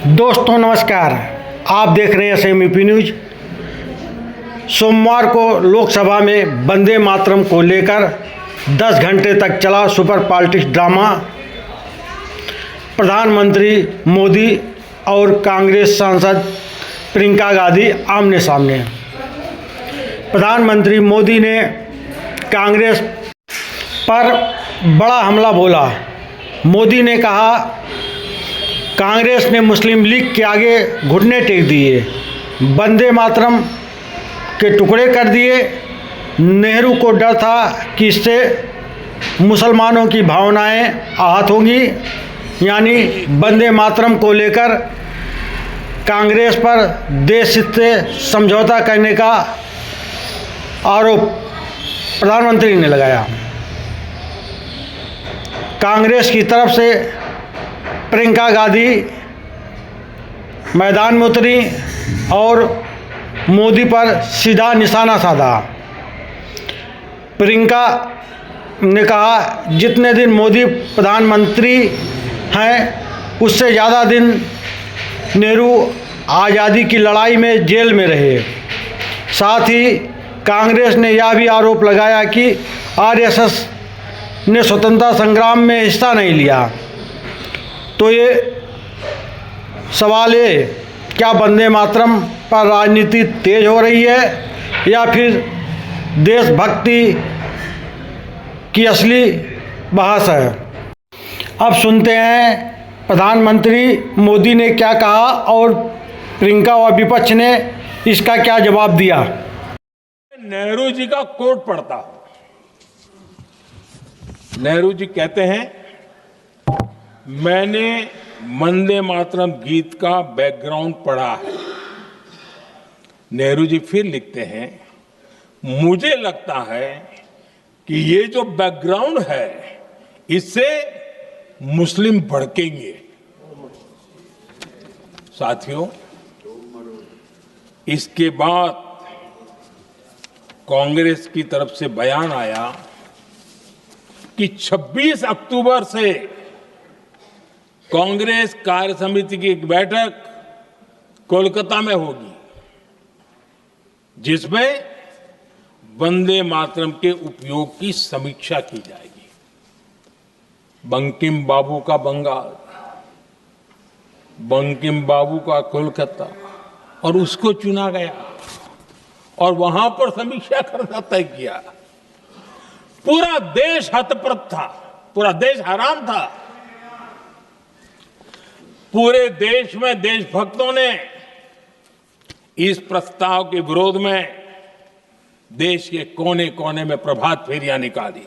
दोस्तों नमस्कार, आप देख रहे हैं SMEP न्यूज। सोमवार को लोकसभा में वंदे मातरम को लेकर 10 घंटे तक चला सुपर पॉलिटिक्स ड्रामा। प्रधानमंत्री मोदी और कांग्रेस सांसद प्रियंका गांधी आमने सामने। प्रधानमंत्री मोदी ने कांग्रेस पर बड़ा हमला बोला। मोदी ने कहा, कांग्रेस ने मुस्लिम लीग के आगे घुटने टेक दिए, वंदे मातरम के टुकड़े कर दिए। नेहरू को डर था कि इससे मुसलमानों की भावनाएं आहत होंगी। यानी वंदे मातरम को लेकर कांग्रेस पर देश हित से समझौता करने का आरोप प्रधानमंत्री ने लगाया। कांग्रेस की तरफ से प्रियंका गांधी मैदान में उतरी और मोदी पर सीधा निशाना साधा। प्रियंका ने कहा, जितने दिन मोदी प्रधानमंत्री हैं उससे ज़्यादा दिन नेहरू आज़ादी की लड़ाई में जेल में रहे। साथ ही कांग्रेस ने यह भी आरोप लगाया कि RSS ने स्वतंत्रता संग्राम में हिस्सा नहीं लिया। तो ये सवाल है, क्या वंदे मातरम पर राजनीति तेज हो रही है या फिर देशभक्ति की असली बहस है? अब सुनते हैं प्रधानमंत्री मोदी ने क्या कहा और प्रियंका व विपक्ष ने इसका क्या जवाब दिया। नेहरू जी का कोट पढ़ता हूं। नेहरू जी कहते हैं, मैंने वंदे मातरम गीत का बैकग्राउंड पढ़ा है। नेहरू जी फिर लिखते हैं, मुझे लगता है कि ये जो बैकग्राउंड है इससे मुस्लिम भड़केंगे। साथियों, इसके बाद कांग्रेस की तरफ से बयान आया कि 26 अक्टूबर से कांग्रेस कार्य समिति की एक बैठक कोलकाता में होगी, जिसमें वंदे मातरम के उपयोग की समीक्षा की जाएगी। बंकिम बाबू का बंगाल, बंकिम बाबू का कोलकाता, और उसको चुना गया और वहां पर समीक्षा करना तय किया। पूरा देश हतप्रभ था, पूरा देश हैरान था। पूरे देश में देशभक्तों ने इस प्रस्ताव के विरोध में देश के कोने कोने में प्रभात फेरियां निकाली,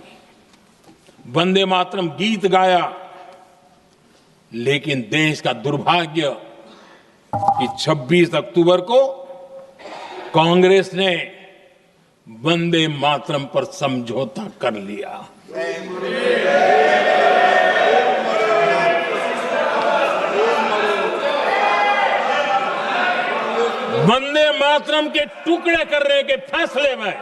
वंदे मातरम गीत गाया। लेकिन देश का दुर्भाग्य कि 26 अक्टूबर को कांग्रेस ने वंदे मातरम पर समझौता कर लिया। वंदे मातरम के टुकड़े करने के फैसले में,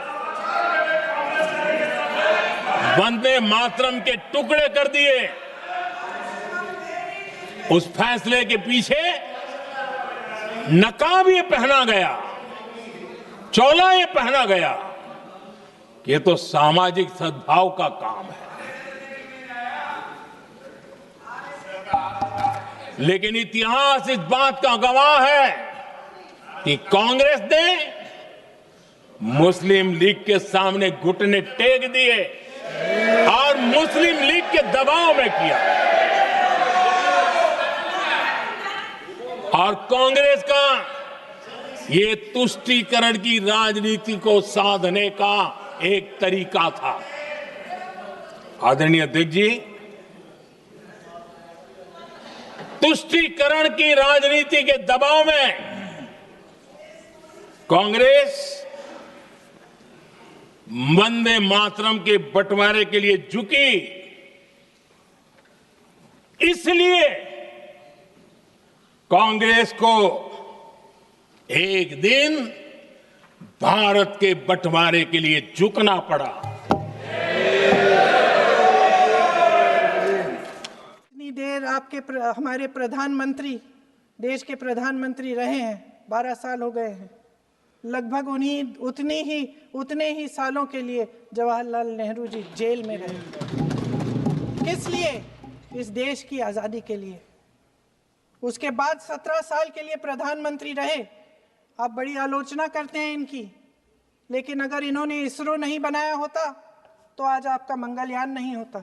वंदे मातरम के टुकड़े कर दिए। उस फैसले के पीछे नकाब ये पहना गया, चोला ये पहना गया कि ये तो सामाजिक सद्भाव का काम है। लेकिन इतिहास इस बात का गवाह है कि कांग्रेस ने मुस्लिम लीग के सामने घुटने टेक दिए और मुस्लिम लीग के दबाव में किया। और कांग्रेस का ये तुष्टीकरण की राजनीति को साधने का एक तरीका था। आदरणीय अध्यक्ष जी, तुष्टीकरण की राजनीति के दबाव में कांग्रेस वंदे मातरम के बंटवारे के लिए झुकी। इसलिए कांग्रेस को एक दिन भारत के बंटवारे के लिए झुकना पड़ा। इतनी देर हमारे प्रधानमंत्री देश के प्रधानमंत्री रहे हैं, 12 साल हो गए हैं। लगभग उतने ही सालों के लिए जवाहरलाल नेहरू जी जेल में रहे। किस लिए? इस देश की आज़ादी के लिए। उसके बाद 17 साल के लिए प्रधानमंत्री रहे। आप बड़ी आलोचना करते हैं इनकी, लेकिन अगर इन्होंने इसरो नहीं बनाया होता तो आज आपका मंगलयान नहीं होता।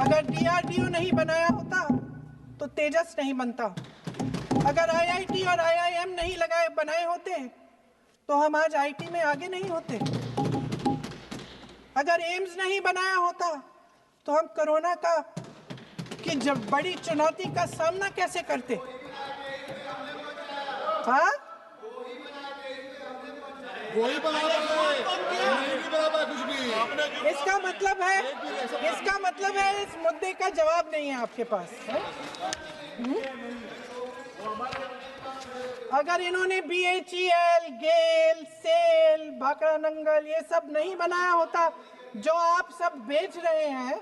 अगर DRDO नहीं बनाया होता तो तेजस नहीं बनता। अगर IIT और IIM नहीं बनाए होते तो हम आज IT में आगे नहीं होते। अगर एम्स नहीं बनाया होता तो हम कोरोना की जब बड़ी चुनौती का सामना कैसे करते? हाँ, इसका मतलब है इस मुद्दे का जवाब नहीं है आपके पास। अगर इन्होंने BHEL, गेल, सेल, भाखड़ा नंगल ये सब नहीं बनाया होता जो आप सब बेच रहे हैं,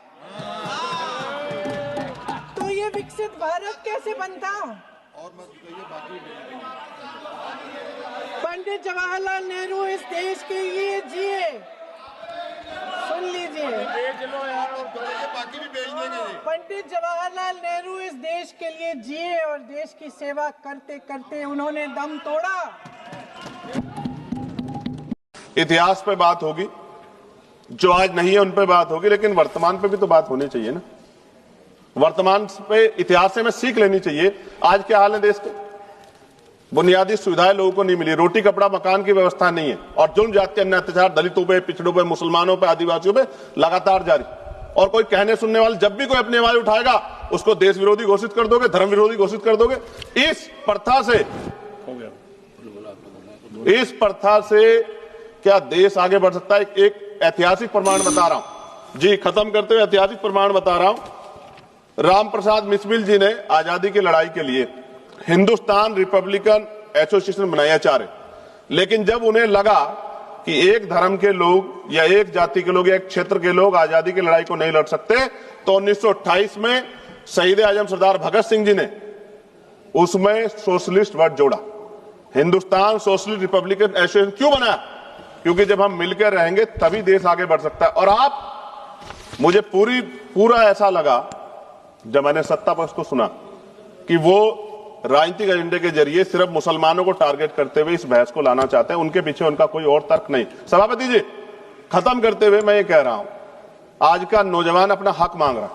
तो ये विकसित भारत कैसे बनता? पंडित जवाहरलाल नेहरू इस देश के लिए जिए। सुन लीजिए, पंडित जवाहरलाल नेहरू इस देश के लिए जिए और देश की सेवा करते करते उन्होंने दम तोड़ा। इतिहास पे बात होगी, जो आज नहीं है उन पे बात होगी, लेकिन वर्तमान पे भी तो बात होनी चाहिए ना। वर्तमान पे इतिहास से हमें सीख लेनी चाहिए। आज क्या हाल है देश के? बुनियादी सुविधाएं लोगों को नहीं मिली, रोटी कपड़ा मकान की व्यवस्था नहीं है, और जुल्म जाति अन्य अत्याचार दलितों पे, पिछड़ों पे, मुसलमानों पे, आदिवासियों पे लगातार जारी। और कोई कहने सुनने वाले जब भी कोई अपनी आवाज उठाएगा उसको देश विरोधी घोषित कर दोगे, धर्म विरोधी घोषित कर दोगे। इस प्रथा से क्या देश आगे बढ़ सकता है? एक ऐतिहासिक प्रमाण बता रहा हूं जी, खत्म करते हुए ऐतिहासिक प्रमाण बता रहा हूं। राम प्रसाद बिस्मिल जी ने आजादी की लड़ाई के लिए हिंदुस्तान रिपब्लिकन एसोसिएशन बनाया चाहे, लेकिन जब उन्हें लगा कि एक धर्म के लोग या एक जाति के लोग या एक क्षेत्र के लोग आजादी की लड़ाई को नहीं लड़ सकते, तो 1928 में शहीद आजम सरदार भगत सिंह जी ने उसमें सोशलिस्ट वर्ड जोड़ा। हिंदुस्तान सोशलिस्ट रिपब्लिकन एसोसिएशन क्यों बनाया? क्योंकि जब हम मिलकर रहेंगे तभी देश आगे बढ़ सकता है। और मुझे पूरा ऐसा लगा जब मैंने सत्ता पक्ष को सुना कि वो राजनीतिक एजेंडे के जरिए सिर्फ मुसलमानों को टारगेट करते हुए इस बहस को लाना चाहते हैं। उनके पीछे उनका कोई और तर्क नहीं। सभापति जी, खत्म करते हुए मैं ये कह रहा हूं, आज का नौजवान अपना हक मांग रहा है।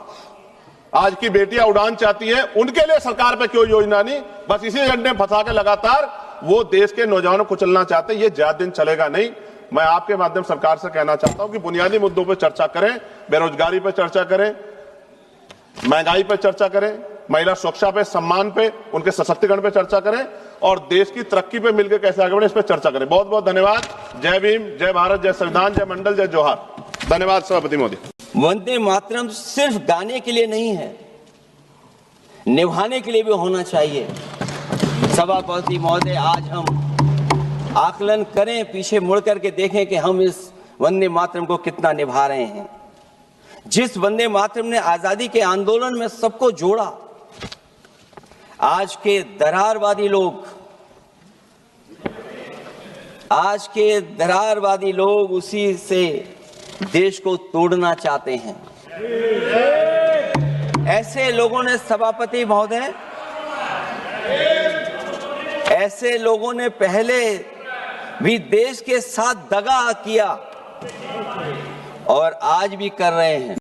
आज की बेटियां उड़ान चाहती है, उनके लिए सरकार पे क्यों योजना नहीं? बस इसी एजेंडे में फंसा के लगातार वो देश के नौजवानों को चलना चाहते हैं। ये ज्यादा दिन चलेगा नहीं। मैं आपके माध्यम सरकार से कहना चाहता हूं कि बुनियादी मुद्दों पर चर्चा करें, बेरोजगारी पर चर्चा करें, महंगाई पर चर्चा करें, महिला सुरक्षा पे, सम्मान पे, उनके सशक्तिकरण पे चर्चा करें, और देश की तरक्की पे मिलकर कैसे आगे बढ़े इस पे चर्चा करें। बहुत बहुत धन्यवाद। जय भीम, जय भारत, जय संविधान, जय मंडल, जय जोहार। धन्यवाद सभापति महोदय। वंदे मातरम सिर्फ गाने के लिए नहीं है, निभाने के लिए भी होना चाहिए। सभापति महोदय, आज हम आकलन करें, पीछे मुड़ करके देखें कि हम इस वंदे मातरम को कितना निभा रहे हैं। जिस वंदे मातरम ने आजादी के आंदोलन में सबको जोड़ा, आज के दरारवादी लोग उसी से देश को तोड़ना चाहते हैं। ऐसे लोगों ने, सभापति महोदय, ऐसे लोगों ने पहले भी देश के साथ दगा किया और आज भी कर रहे हैं।